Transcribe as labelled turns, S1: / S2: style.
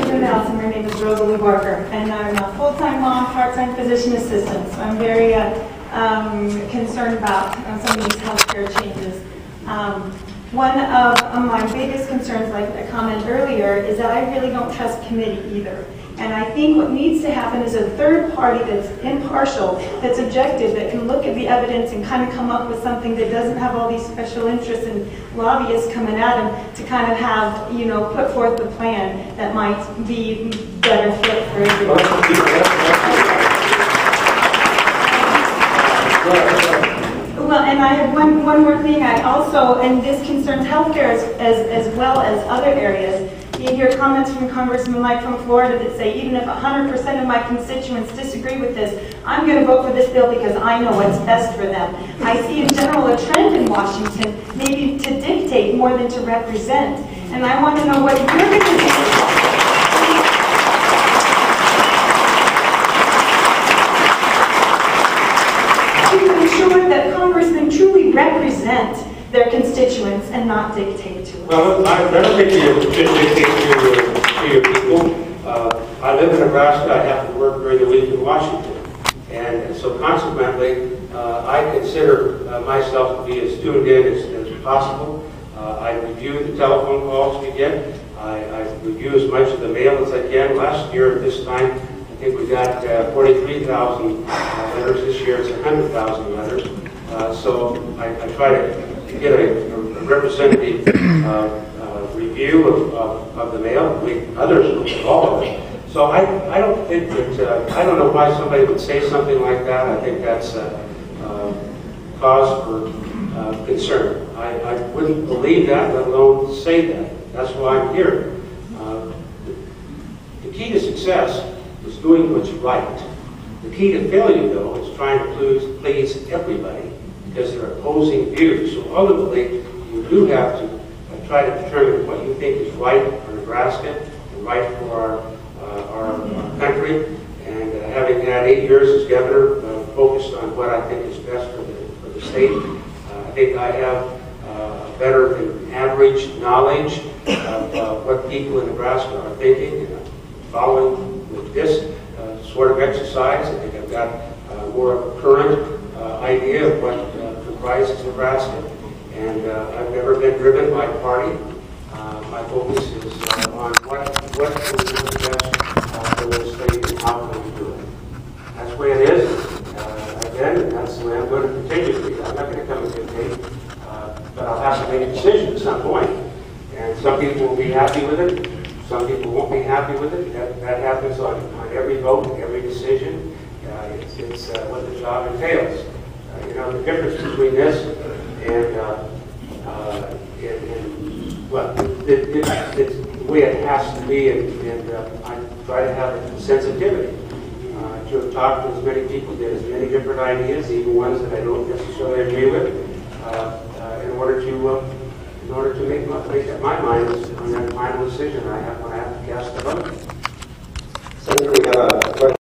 S1: President Allison, my name is Rosalie Barker, and I'm a full-time mom, part-time physician assistant. So I'm very concerned about some of these healthcare changes. One of my biggest concerns, like I commented earlier, is that I really don't trust committee either. And I think what needs to happen is a third party that's impartial, that's objective, that can look at the evidence and kind of come up with something that doesn't have all these special interests and lobbyists coming at them to kind of have, you know, put forth the plan that might be better fit for everybody. Well, and I have one more thing. I also, and this concerns healthcare as well as other areas. You hear comments from Congressman Mike from Florida that say even if 100% of my constituents disagree with this, I'm going to vote for this bill because I know what's best for them. I see in general a trend in Washington maybe to dictate more than to represent. And I want to know what you're going to do. To ensure that congressmen truly represent their constituents and not dictate to them.
S2: Well, I don't think you should dictate to your people. I live in Nebraska. I have to work during the week in Washington. And so consequently, I consider myself to be as tuned in as possible. I review the telephone calls we get. I review as much of the mail as I can. Last year at this time, I think we got 43,000 letters. This year it's 100,000 letters. So I try to get a representative review of the mail. Others look at all of it. So I don't think that, I don't know why somebody would say something like that. I think that's cause for concern. I wouldn't believe that, let alone say that. That's why I'm here. The key to success is doing what's right. The key to failure, though, is trying to please everybody, because they're opposing views. So ultimately, you do have to try to determine what you think is right for Nebraska and right for our country. And having had 8 years as governor, focused on what I think is best for the state, I think I have better than average knowledge of what people in Nebraska are thinking. And following with this sort of exercise, I think I've got more of a current idea of what comprises Nebraska, and I've never been driven by party. My focus is on what will do the best for the state and how can we do it. That's the way it is. Again, and that's the way I'm going to continue to be. I'm not going to come and dictate, but I'll have to make a decision at some point. And some people will be happy with it. Some people won't be happy with it. That happens on every vote, every decision. It's what the job entails. You know, the difference between this and well, it's the way it has to be, and I try to have a sensitivity to have talked to as many people, get as many different ideas, even ones that I don't necessarily agree with, in order to make up my mind on that final decision I have when I have to cast the vote.
S3: Senator, we have a question.